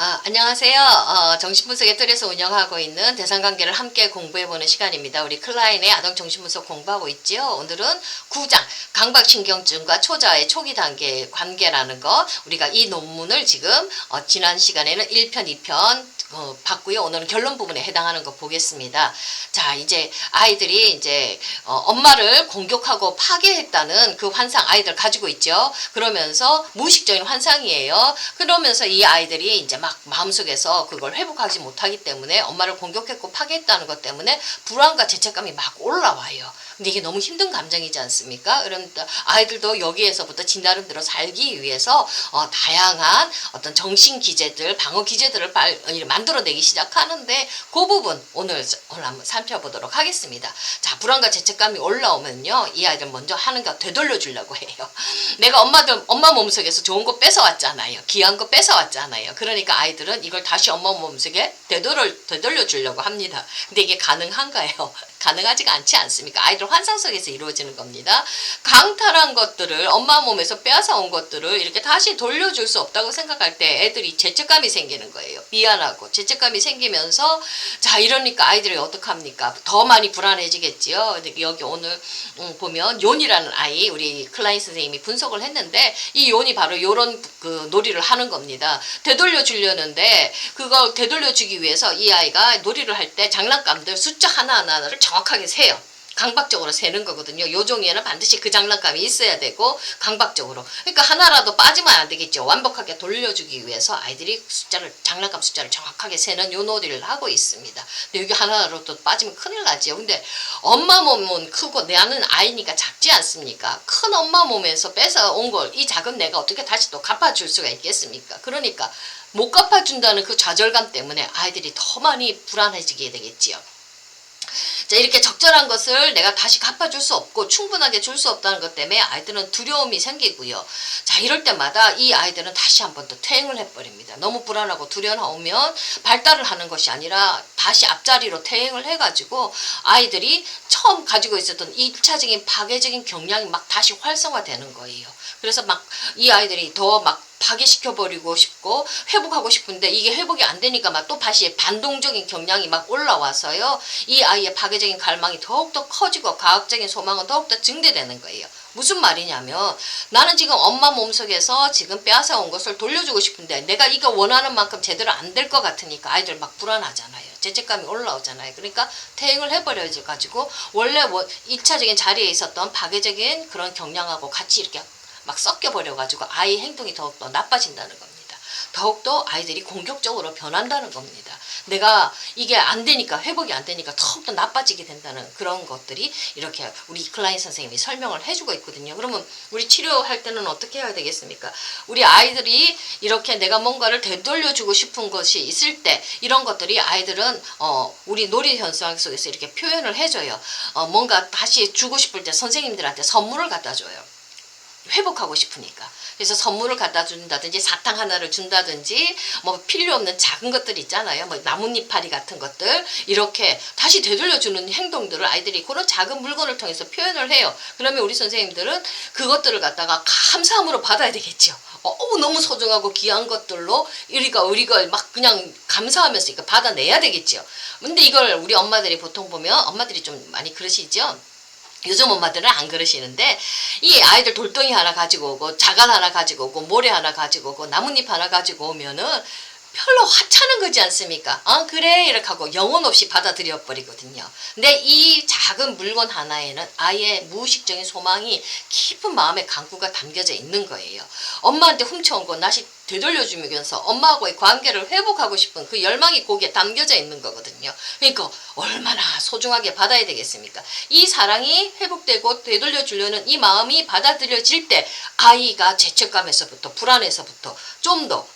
안녕하세요. 정신분석의 틀에서 운영하고 있는 대상관계를 함께 공부해보는 시간입니다. 우리 클라인의 아동정신분석 공부하고 있지요. 오늘은 9장 강박신경증과 초자의 초기 단계의 관계라는 거, 우리가 이 논문을 지금 지난 시간에는 1편, 2편 봤고요. 오늘은 결론 부분에 해당하는 거 보겠습니다. 자, 이제 아이들이 이제 엄마를 공격하고 파괴했다는 그 환상 아이들 가지고 있죠. 그러면서 무의식적인 환상이에요. 그러면서 이 아이들이 이제 막 마음속에서 그걸 회복하지 못하기 때문에 엄마를 공격했고 파괴했다는 것 때문에 불안과 죄책감이 막 올라와요. 근데 이게 너무 힘든 감정이지 않습니까? 그러니까 아이들도 여기에서부터 지 나름대로 살기 위해서 다양한 어떤 정신 기제들, 방어 기제들을 만들어내기 시작하는데 그 부분 오늘 한번 살펴보도록 하겠습니다. 자, 불안과 죄책감이 올라오면요, 이 아이들 먼저 하는 거 되돌려 주려고 해요. 내가 엄마 몸속에서 좋은 거 뺏어왔잖아요. 귀한 거 뺏어왔잖아요. 그러니까 아이들은 이걸 다시 엄마 몸속에 되돌려 주려고 합니다. 근데 이게 가능한가요? 가능하지가 않지 않습니까? 아이들 환상 속에서 이루어지는 겁니다. 강탈한 것들을, 엄마 몸에서 빼앗아온 것들을 이렇게 다시 돌려줄 수 없다고 생각할 때 애들이 죄책감이 생기는 거예요. 미안하고 죄책감이 생기면서, 자, 이러니까 아이들이 어떡합니까? 더 많이 불안해지겠지요. 여기 오늘 보면 요니라는 아이, 우리 클라인 선생님이 분석을 했는데, 이 요니 바로 요런 그 놀이를 하는 겁니다. 되돌려 주려는데, 그걸 되돌려 주기 위해서 이 아이가 놀이를 할 때 장난감들 숫자 하나하나를 정확하게 세요. 강박적으로 세는 거거든요. 요 종이에는 반드시 그 장난감이 있어야 되고, 강박적으로. 그러니까 하나라도 빠지면 안 되겠죠. 완벽하게 돌려주기 위해서 아이들이 장난감 숫자를 정확하게 세는 요 놀이를 하고 있습니다. 근데 여기 하나라도 빠지면 큰일 나지요. 근데 엄마 몸은 크고 나는 아이니까 작지 않습니까? 큰 엄마 몸에서 뺏어온 걸 이 작은 내가 어떻게 다시 또 갚아줄 수가 있겠습니까? 그러니까 못 갚아준다는 그 좌절감 때문에 아이들이 더 많이 불안해지게 되겠지요. 자, 이렇게 적절한 것을 내가 다시 갚아줄 수 없고 충분하게 줄 수 없다는 것 때문에 아이들은 두려움이 생기고요. 자, 이럴 때마다 이 아이들은 다시 한 번 더 퇴행을 해버립니다. 너무 불안하고 두려워하면 발달을 하는 것이 아니라 다시 앞자리로 퇴행을 해가지고 아이들이 처음 가지고 있었던 1차적인 파괴적인 경향이 막 다시 활성화되는 거예요. 그래서 막 이 아이들이 더 막 파괴시켜버리고 싶고 회복하고 싶은데 이게 회복이 안 되니까 막 또 다시 반동적인 경향이 막 올라와서요. 이 아이의 파괴적인 갈망이 더욱더 커지고 과학적인 소망은 더욱더 증대되는 거예요. 무슨 말이냐면 나는 지금 엄마 몸속에서 지금 빼앗아온 것을 돌려주고 싶은데 내가 이거 원하는 만큼 제대로 안 될 것 같으니까 아이들 막 불안하잖아요. 죄책감이 올라오잖아요. 그러니까 퇴행을 해버려가지고 원래 1차적인 자리에 있었던 파괴적인 그런 경향하고 같이 이렇게 막 섞여버려가지고 아이 행동이 더욱더 나빠진다는 겁니다. 더욱더 아이들이 공격적으로 변한다는 겁니다. 내가 이게 안 되니까, 회복이 안 되니까 더욱더 나빠지게 된다는 그런 것들이 이렇게 우리 클라인 선생님이 설명을 해주고 있거든요. 그러면 우리 치료할 때는 어떻게 해야 되겠습니까? 우리 아이들이 이렇게 내가 뭔가를 되돌려주고 싶은 것이 있을 때 이런 것들이 아이들은 우리 놀이 현상 속에서 이렇게 표현을 해줘요. 뭔가 다시 주고 싶을 때 선생님들한테 선물을 갖다 줘요. 회복하고 싶으니까. 그래서 선물을 갖다 준다든지 사탕 하나를 준다든지 뭐 필요 없는 작은 것들 있잖아요. 뭐 나뭇잎파리 같은 것들 이렇게 다시 되돌려주는 행동들을 아이들이 그런 작은 물건을 통해서 표현을 해요. 그러면 우리 선생님들은 그것들을 갖다가 감사함으로 받아야 되겠죠. 너무 소중하고 귀한 것들로 우리가 막 그냥 감사하면서 이거 받아내야 되겠죠. 근데 이걸 우리 엄마들이 보통 보면 엄마들이 좀 많이 그러시죠. 요즘 엄마들은 안 그러시는데 이 아이들 돌덩이 하나 가지고 오고 자갈 하나 가지고 오고 모래 하나 가지고 오고 나뭇잎 하나 가지고 오면은 별로 하찮은 거지 않습니까? 그래 이렇게 하고 영혼 없이 받아들여 버리거든요. 근데 이 작은 물건 하나에는 아이의 무의식적인 소망이 깊은 마음의 강구가 담겨져 있는 거예요. 엄마한테 훔쳐온 거 다시 되돌려주면서 엄마하고의 관계를 회복하고 싶은 그 열망이 거기에 담겨져 있는 거거든요. 그러니까 얼마나 소중하게 받아야 되겠습니까? 이 사랑이 회복되고 되돌려주려는 이 마음이 받아들여질 때 아이가 죄책감에서부터 불안에서부터 좀 더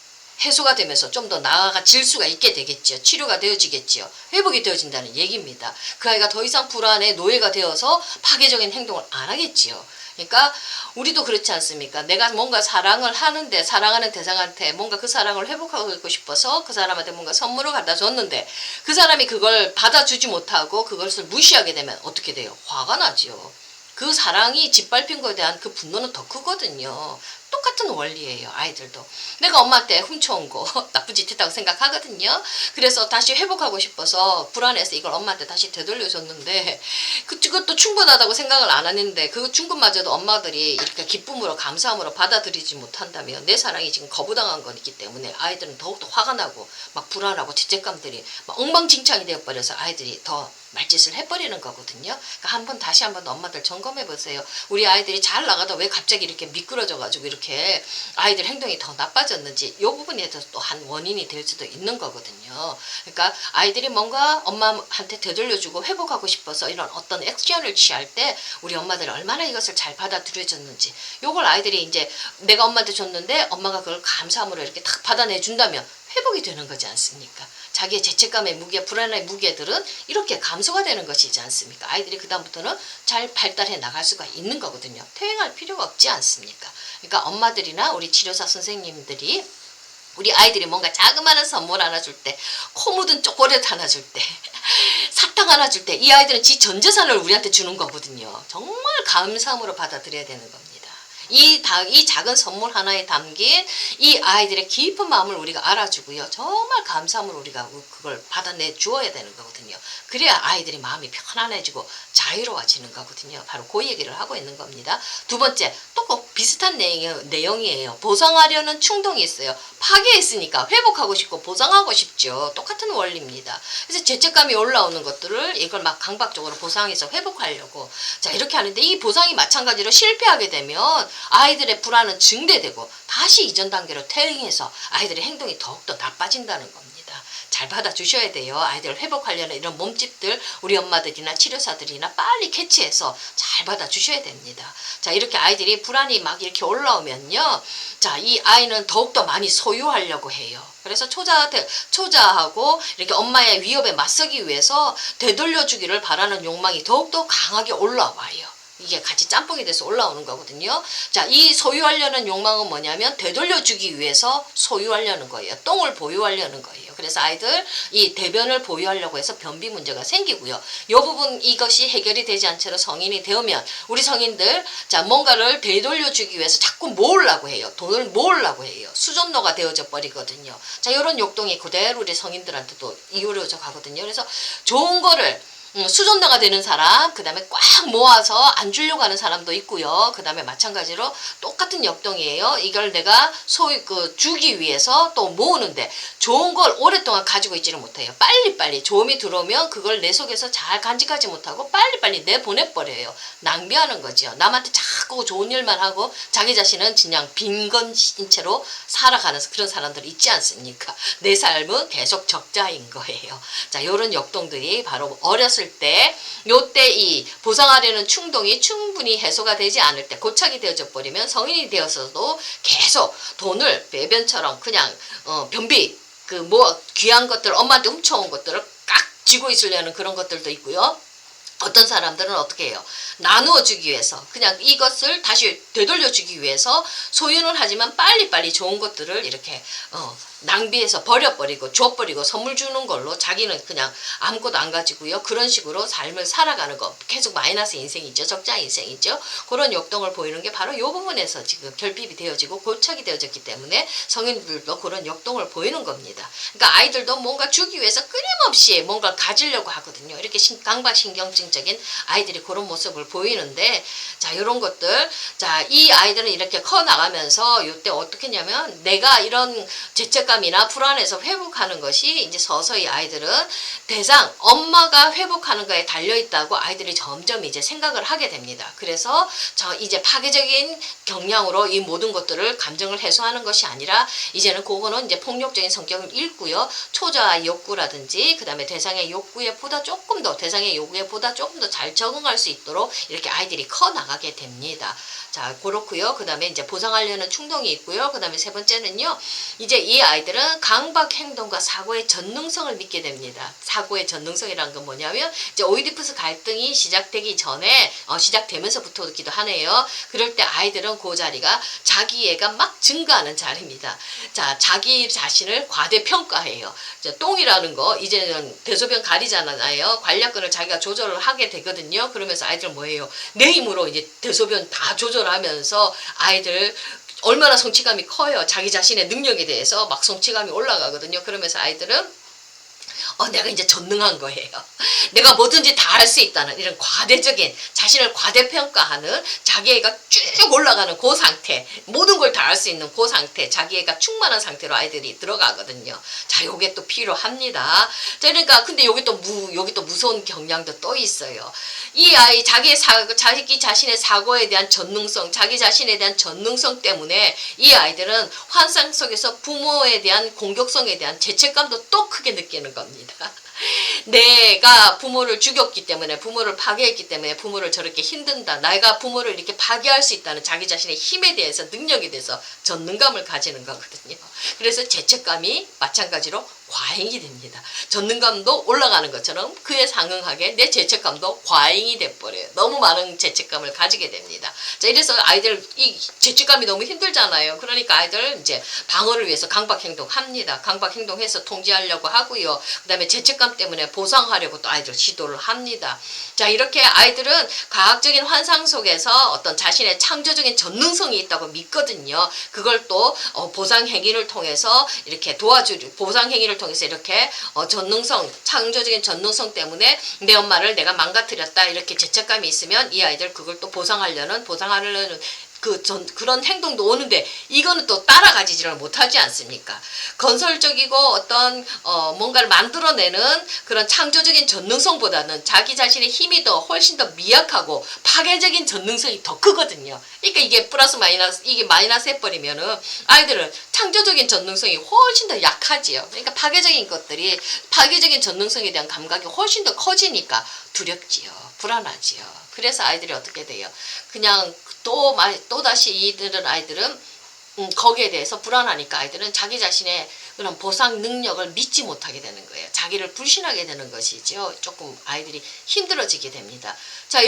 해소가 되면서 좀 더 나아질 수가 있게 되겠지요. 치료가 되어지겠지요. 회복이 되어진다는 얘기입니다. 그 아이가 더 이상 불안의 노예가 되어서 파괴적인 행동을 안 하겠지요. 그러니까 우리도 그렇지 않습니까? 내가 뭔가 사랑을 하는데 사랑하는 대상한테 뭔가 그 사랑을 회복하고 싶어서 그 사람한테 뭔가 선물을 갖다 줬는데 그 사람이 그걸 받아주지 못하고 그것을 무시하게 되면 어떻게 돼요? 화가 나지요. 그 사랑이 짓밟힌 것에 대한 그 분노는 더 크거든요. 똑같은 원리예요. 아이들도 내가 엄마한테 훔쳐온 거 나쁜 짓 했다고 생각하거든요. 그래서 다시 회복하고 싶어서 불안해서 이걸 엄마한테 다시 되돌려줬는데 그것도 충분하다고 생각을 안 했는데 그 충분마저도 엄마들이 이렇게 기쁨으로 감사함으로 받아들이지 못한다면 내 사랑이 지금 거부당한 거기 때문에 아이들은 더욱더 화가 나고 막 불안하고 죄책감들이 막 엉망진창이 되어버려서 아이들이 더 말짓을 해버리는 거거든요. 그러니까 다시 한번 엄마들 점검해 보세요. 우리 아이들이 잘 나가다 왜 갑자기 이렇게 미끄러져 가지고 이렇게 아이들 행동이 더 나빠졌는지 이 부분에 대해서 또 한 원인이 될 수도 있는 거거든요. 그러니까 아이들이 뭔가 엄마한테 되돌려주고 회복하고 싶어서 이런 어떤 액션을 취할 때 우리 엄마들이 얼마나 이것을 잘 받아들여줬는지 요걸 아이들이 이제 내가 엄마한테 줬는데 엄마가 그걸 감사함으로 이렇게 딱 받아내준다면 회복이 되는 거지 않습니까? 자기의 죄책감의 무게, 불안의 무게들은 이렇게 감소가 되는 것이지 않습니까? 아이들이 그다음부터는 잘 발달해 나갈 수가 있는 거거든요. 퇴행할 필요가 없지 않습니까? 그러니까 엄마들이나 우리 치료사 선생님들이 우리 아이들이 뭔가 자그마한 선물 하나 줄 때, 코 묻은 초콜릿 하나 줄 때, 사탕 하나 줄 때 이 아이들은 지 전 재산을 우리한테 주는 거거든요. 정말 감사함으로 받아들여야 되는 겁니다. 이 작은 선물 하나에 담긴 이 아이들의 깊은 마음을 우리가 알아주고요. 정말 감사함으로 우리가 그걸 받아내 주어야 되는 거거든요. 그래야 아이들이 마음이 편안해지고 자유로워지는 거거든요. 바로 그 얘기를 하고 있는 겁니다. 두 번째, 또 꼭 비슷한 내용이에요. 보상하려는 충동이 있어요. 파괴했으니까 회복하고 싶고 보상하고 싶죠. 똑같은 원리입니다. 그래서 죄책감이 올라오는 것들을 이걸 막 강박적으로 보상해서 회복하려고 자 이렇게 하는데 이 보상이 마찬가지로 실패하게 되면 아이들의 불안은 증대되고 다시 이전 단계로 퇴행해서 아이들의 행동이 더욱더 나빠진다는 겁니다. 잘 받아주셔야 돼요. 아이들을 회복하려는 이런 몸집들 우리 엄마들이나 치료사들이나 빨리 캐치해서 잘 받아주셔야 됩니다. 자 이렇게 아이들이 불안이 막 이렇게 올라오면요. 자 이 아이는 더욱더 많이 소유하려고 해요. 그래서 초자하고 이렇게 엄마의 위협에 맞서기 위해서 되돌려주기를 바라는 욕망이 더욱더 강하게 올라와요. 이게 같이 짬뽕이 돼서 올라오는 거거든요. 자, 이 소유하려는 욕망은 뭐냐면 되돌려주기 위해서 소유하려는 거예요. 똥을 보유하려는 거예요. 그래서 아이들 이 대변을 보유하려고 해서 변비 문제가 생기고요. 이 부분 이것이 해결이 되지 않은 채로 성인이 되면 우리 성인들 자 뭔가를 되돌려주기 위해서 자꾸 모으려고 해요. 돈을 모으려고 해요. 수전노가 되어져 버리거든요. 자 이런 욕동이 그대로 우리 성인들한테도 이어져 가거든요. 그래서 좋은 거를 수전자가 되는 사람, 그 다음에 꽉 모아서 안 주려고 하는 사람도 있고요. 그 다음에 마찬가지로 똑같은 역동이에요. 이걸 내가 주기 위해서 또 모으는데 좋은 걸 오랫동안 가지고 있지는 못해요. 빨리빨리 좋음이 들어오면 그걸 내 속에서 잘 간직하지 못하고 빨리빨리 내보내버려요. 낭비하는 거죠. 남한테 자꾸 좋은 일만 하고 자기 자신은 그냥 빈곤인 채로 살아가는 그런 사람들 있지 않습니까? 내 삶은 계속 적자인 거예요. 자, 이런 역동들이 바로 어렸을 때 요때 이 보상하려는 충동이 충분히 해소가 되지 않을 때 고착이 되어져 버리면 성인이 되어서도 계속 돈을 배변처럼 그냥 변비 귀한 것들 엄마한테 훔쳐온 것들을 깍 쥐고 있으려는 그런 것들도 있고요. 어떤 사람들은 어떻게 해요? 나누어 주기 위해서 그냥 이것을 다시 되돌려주기 위해서 소유는 하지만 빨리빨리 좋은 것들을 이렇게 낭비해서 버려버리고 줘버리고 선물 주는 걸로 자기는 그냥 아무것도 안 가지고요. 그런 식으로 삶을 살아가는 거 계속 마이너스 인생이죠. 적자 인생이죠. 그런 역동을 보이는 게 바로 이 부분에서 지금 결핍이 되어지고 고착이 되어졌기 때문에 성인들도 그런 역동을 보이는 겁니다. 그러니까 아이들도 뭔가 주기 위해서 끊임없이 뭔가 가지려고 하거든요. 이렇게 강박신경증적인 아이들이 그런 모습을 보이는데 자 이런 것들 자 이 아이들은 이렇게 커 나가면서 이때 어떻게 했냐면 내가 이런 죄책감이나 불안해서 회복하는 것이 이제 서서히 아이들은 대상 엄마가 회복하는 거에 달려 있다고 아이들이 점점 이제 생각을 하게 됩니다. 그래서 저 이제 파괴적인 경향으로 이 모든 것들을 감정을 해소하는 것이 아니라 이제는 그거는 이제 폭력적인 성격을 잃고요. 초자아 욕구라든지 그다음에 대상의 욕구에 보다 조금 더 대상의 요구에 보다 조금 더 잘 적응할 수 있도록 이렇게 아이들이 커 나가게 됩니다. 자 그렇고요. 그 다음에 이제 보상하려는 충동이 있고요. 그 다음에 세 번째는요. 이제 이 아이들은 강박 행동과 사고의 전능성을 믿게 됩니다. 사고의 전능성이라는 건 뭐냐면 이제 오이디푸스 갈등이 시작되기 전에 시작되면서부터기도 하네요. 그럴 때 아이들은 그 자리가 자기애가 막 증가하는 자리입니다. 자 자기 자신을 과대평가해요. 똥이라는 거 이제는 대소변 가리잖아요. 관략근을 자기가 조절을 하게 되거든요. 그러면서 아이들은 뭐예요? 내 힘으로 이제 대소변 다 조절하면서 아이들 얼마나 성취감이 커요. 자기 자신의 능력에 대해서 막 성취감이 올라가거든요. 그러면서 아이들은 내가 이제 전능한 거예요. 내가 뭐든지 다 할 수 있다는 이런 과대적인 자신을 과대평가하는 자기애가 쭉 올라가는 그 상태, 모든 걸 다 할 수 있는 그 상태, 자기애가 충만한 상태로 아이들이 들어가거든요. 자, 요게 또 필요합니다. 자, 그러니까 근데 여기 또 무서운 경향도 또 있어요. 이 아이 자기 자신의 사고에 대한 전능성, 자기 자신에 대한 전능성 때문에 이 아이들은 환상 속에서 부모에 대한 공격성에 대한 죄책감도 또 크게 느끼는 겁니다. 내가 부모를 죽였기 때문에, 부모를 파괴했기 때문에 부모를 저렇게 힘든다, 내가 부모를 이렇게 파괴할 수 있다는 자기 자신의 힘에 대해서, 능력에 대해서 전능감을 가지는 거거든요. 그래서 죄책감이 마찬가지로 과잉이 됩니다. 전능감도 올라가는 것처럼 그에 상응하게 내 죄책감도 과잉이 돼버려요. 너무 많은 죄책감을 가지게 됩니다. 자, 이래서 아이들 이 죄책감이 너무 힘들잖아요. 그러니까 아이들 이제 방어를 위해서 강박행동 합니다. 강박행동해서 통제하려고 하고요. 그 다음에 죄책감 때문에 보상하려고 또 아이들 시도를 합니다. 자, 이렇게 아이들은 과학적인 환상 속에서 어떤 자신의 창조적인 전능성이 있다고 믿거든요. 그걸 또 보상행위를 통해서 이렇게 보상행위를 통해서 이렇게 전능성, 창조적인 전능성 때문에 내 엄마를 내가 망가뜨렸다, 이렇게 죄책감이 있으면 이 아이들 그걸 또 보상하려는 그런 행동도 오는데, 이거는 또 따라가지를 못하지 않습니까? 건설적이고 어떤 뭔가를 만들어내는 그런 창조적인 전능성보다는 자기 자신의 힘이 훨씬 더 미약하고 파괴적인 전능성이 더 크거든요. 그러니까 이게 플러스 마이너스, 이게 마이너스 해버리면은 아이들은 창조적인 전능성이 훨씬 더 약하지요. 그러니까 파괴적인 전능성에 대한 감각이 훨씬 더 커지니까 두렵지요. 불안하지요. 그래서 아이들이 어떻게 돼요? 그냥 또다시 아이들은 거기에 대해서 불안하니까 아이들은 자기 자신의 그런 보상 능력을 믿지 못하게 되는 거예요. 자기를 불신하게 되는 것이죠. 조금 아이들이 힘들어지게 됩니다. 자,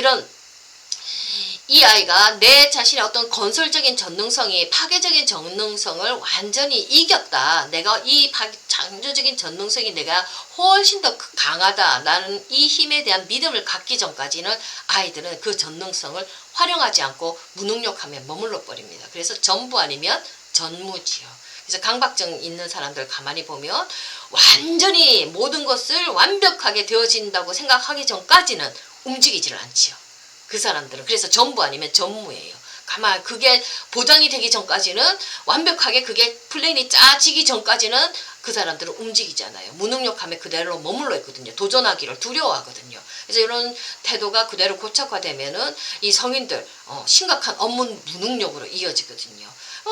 이 아이가 내 자신의 어떤 건설적인 전능성이 파괴적인 전능성을 완전히 이겼다, 내가 이 창조적인 전능성이 내가 훨씬 더 강하다, 나는 이 힘에 대한 믿음을 갖기 전까지는 아이들은 그 전능성을 활용하지 않고 무능력함에 머물러 버립니다. 그래서 전부 아니면 전무지요. 그래서 강박증 있는 사람들 가만히 보면 완전히 모든 것을 완벽하게 되어진다고 생각하기 전까지는 움직이지를 않지요. 그 사람들은. 그래서 전부 아니면 전무예요. 가만 그게 보장이 되기 전까지는, 완벽하게 그게 플랜이 짜지기 전까지는 그 사람들은 움직이잖아요. 무능력함에 그대로 머물러 있거든요. 도전하기를 두려워하거든요. 그래서 이런 태도가 그대로 고착화되면은 이 성인들 심각한 업무 무능력으로 이어지거든요.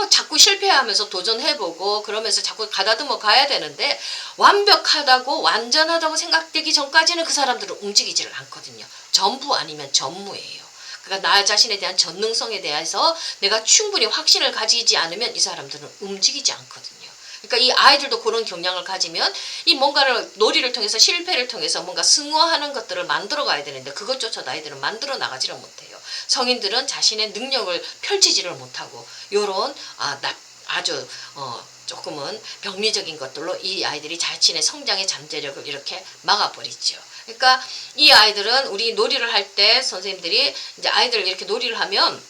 자꾸 실패하면서 도전해보고 그러면서 자꾸 가다듬어 가야 되는데, 완벽하다고 완전하다고 생각되기 전까지는 그 사람들은 움직이지를 않거든요. 전부 아니면 전무예요. 그러니까 나 자신에 대한 전능성에 대해서 내가 충분히 확신을 가지지 않으면 이 사람들은 움직이지 않거든요. 그러니까 이 아이들도 그런 경향을 가지면 이 뭔가를 놀이를 통해서, 실패를 통해서 뭔가 승화하는 것들을 만들어 가야 되는데 그것조차도 아이들은 만들어 나가지를 못해요. 성인들은 자신의 능력을 펼치지를 못하고 요런 아주 조금은 병리적인 것들로 이 아이들이 자신의 성장의 잠재력을 이렇게 막아버리죠. 그러니까 이 아이들은 우리 놀이를 할 때 선생님들이 이제 아이들 이렇게 놀이를 하면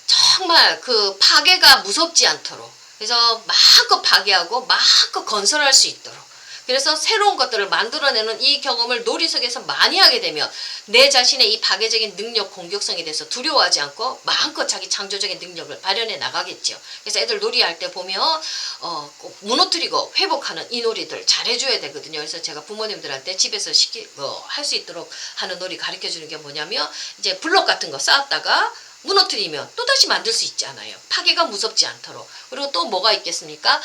정말 그 파괴가 무섭지 않도록, 그래서 마음껏 파괴하고 마음껏 건설할 수 있도록, 그래서 새로운 것들을 만들어내는 이 경험을 놀이 속에서 많이 하게 되면 내 자신의 이 파괴적인 능력, 공격성에 대해서 두려워하지 않고 마음껏 자기 창조적인 능력을 발현해 나가겠죠. 그래서 애들 놀이할 때 보면 꼭 무너뜨리고 회복하는 이 놀이들 잘해줘야 되거든요. 그래서 제가 부모님들한테 집에서 할 수 있도록 하는 놀이 가르쳐주는 게 뭐냐면, 이제 블록 같은 거 쌓았다가 무너뜨리면 또다시 만들 수 있잖아요. 파괴가 무섭지 않도록. 그리고 또 뭐가 있겠습니까?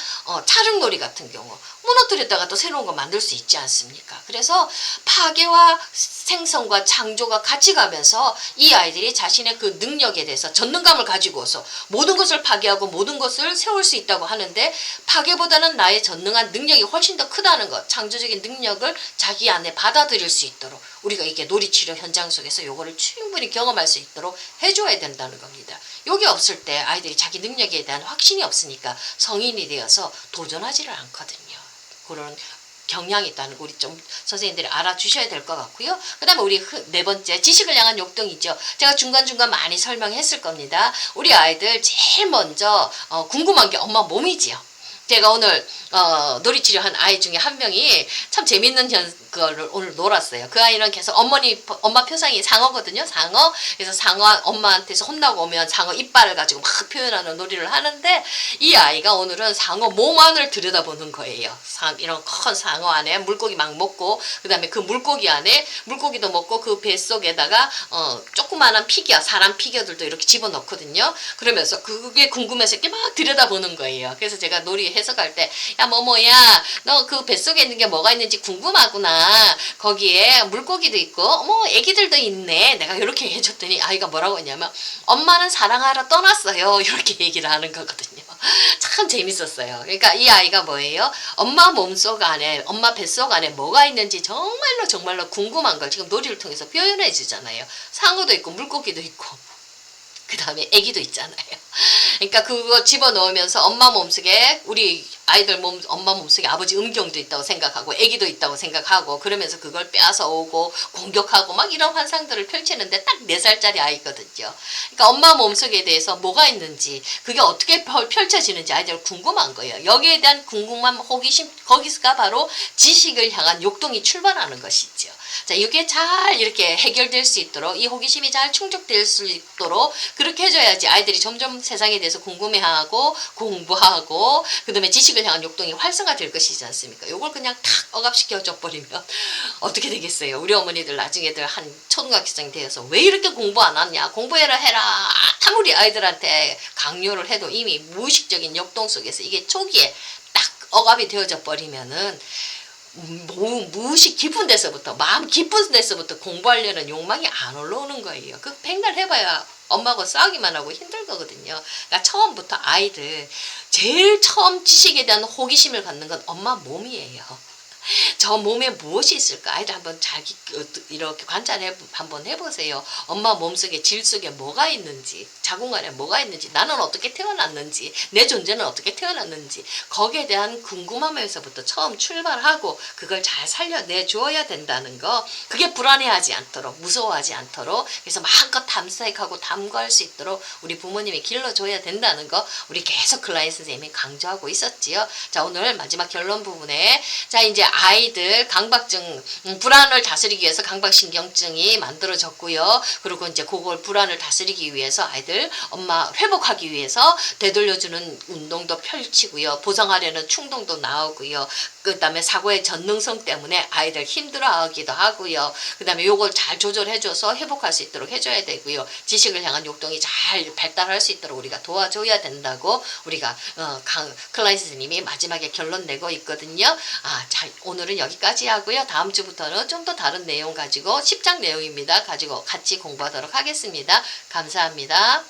촬영놀이 같은 경우 무너뜨렸다가 또 새로운 거 만들 수 있지 않습니까? 그래서 파괴와 생성과 창조가 같이 가면서 이 아이들이 자신의 그 능력에 대해서 전능감을 가지고서 모든 것을 파괴하고 모든 것을 세울 수 있다고 하는데, 파괴보다는 나의 전능한 능력이 훨씬 더 크다는 것, 창조적인 능력을 자기 안에 받아들일 수 있도록 우리가 이게 놀이치료 현장 속에서 요거를 충분히 경험할 수 있도록 해줘야 된다는 겁니다. 요게 없을 때 아이들이 자기 능력에 대한 확신이 없으니까 성인이 되어서 도전하지를 않거든요. 그런 경향이 있다는 거 우리 좀 선생님들이 알아주셔야 될 것 같고요. 그 다음에 우리 네 번째 지식을 향한 욕동이죠. 제가 중간중간 많이 설명했을 겁니다. 우리 아이들 제일 먼저 궁금한 게 엄마 몸이지요. 제가 오늘 놀이치료한 아이 중에 한 명이 참 재밌는 거를 오늘 놀았어요. 그 아이는 계속 엄마 표상이 상어거든요. 상어. 그래서 상어 엄마한테서 혼나고 오면 상어 이빨을 가지고 막 표현하는 놀이를 하는데 이 아이가 오늘은 상어 몸 안을 들여다보는 거예요. 이런 큰 상어 안에 물고기 막 먹고 그 다음에 그 물고기 안에 물고기도 먹고 그 뱃속에다가 조그마한 피겨 사람 피겨들도 이렇게 집어넣거든요. 그러면서 그게 궁금해서 이렇게 막 들여다보는 거예요. 그래서 제가 놀이 해석할 때 야 뭐뭐야 너 그 뱃속에 있는 게 뭐가 있는지 궁금하구나. 거기에 물고기도 있고 어머 애기들도 있네. 내가 이렇게 해줬더니 아이가 뭐라고 했냐면 엄마는 사랑하러 떠났어요. 이렇게 얘기를 하는 거거든요. 참 재밌었어요. 그러니까 이 아이가 뭐예요? 엄마 몸속 안에 엄마 뱃속 안에 뭐가 있는지 정말로 궁금한 걸 지금 놀이를 통해서 표현해 주잖아요. 상어도 있고 물고기도 있고 그 다음에 애기도 있잖아요. 그러니까 그거 집어넣으면서 엄마 몸속에 우리 아이들 엄마 몸속에 아버지 음경도 있다고 생각하고 애기도 있다고 생각하고 그러면서 그걸 빼앗아 오고 공격하고 막 이런 환상들을 펼치는데 딱 4살짜리 아이거든요. 그러니까 엄마 몸속에 대해서 뭐가 있는지 그게 어떻게 펼쳐지는지 아이들 궁금한 거예요. 여기에 대한 궁금함, 호기심 거기서가 바로 지식을 향한 욕동이 출발하는 것이죠. 자, 이게 잘 이렇게 해결될 수 있도록 이 호기심이 잘 충족될 수 있도록 그렇게 해줘야지 아이들이 점점 세상에 대해서 궁금해하고 공부하고 그 다음에 지식을 향한 욕동이 활성화될 것이지 않습니까? 이걸 그냥 탁 억압시켜줘 버리면 어떻게 되겠어요? 우리 어머니들 나중에들 한 초등학생 되어서 왜 이렇게 공부 안 하냐? 공부해라 해라. 아무리 아이들한테 강요를 해도 이미 무의식적인 욕동 속에서 이게 초기에 딱 억압이 되어져 버리면은 무의식 깊은 데서부터 마음 깊은 데서부터 공부하려는 욕망이 안 올라오는 거예요. 그 백날 해봐야 엄마하고 싸우기만 하고 힘들 거거든요. 그러니까 처음부터 아이들 제일 처음 지식에 대한 호기심을 갖는 건 엄마 몸이에요. 저 몸에 무엇이 있을까? 아이들 한번 잘 이렇게 관찰해 한번 해보세요. 엄마 몸속에 질 속에 뭐가 있는지, 자궁 안에 뭐가 있는지, 나는 어떻게 태어났는지, 내 존재는 어떻게 태어났는지 거기에 대한 궁금함에서부터 처음 출발하고 그걸 잘 살려내 주어야 된다는 거. 그게 불안해하지 않도록 무서워하지 않도록 그래서 마음껏 탐색하고 탐구할 수 있도록 우리 부모님이 길러줘야 된다는 거 우리 계속 클라이언트 선생님이 강조하고 있었지요. 자, 오늘 마지막 결론 부분에 자 이제 아이들 강박증 불안을 다스리기 위해서 강박신경증이 만들어졌고요. 그리고 이제 그걸 불안을 다스리기 위해서 아이들 엄마 회복하기 위해서 되돌려주는 운동도 펼치고요. 보상하려는 충동도 나오고요. 그 다음에 사고의 전능성 때문에 아이들 힘들어하기도 하고요. 그 다음에 요걸 잘 조절해줘서 회복할 수 있도록 해줘야 되고요. 지식을 향한 욕동이 잘 발달할 수 있도록 우리가 도와줘야 된다고 우리가 클라이언트 선생님이 마지막에 결론 내고 있거든요. 자, 오늘은 여기까지 하고요. 다음 주부터는 좀 더 다른 내용 가지고 10장 내용입니다. 가지고 같이 공부하도록 하겠습니다. 감사합니다.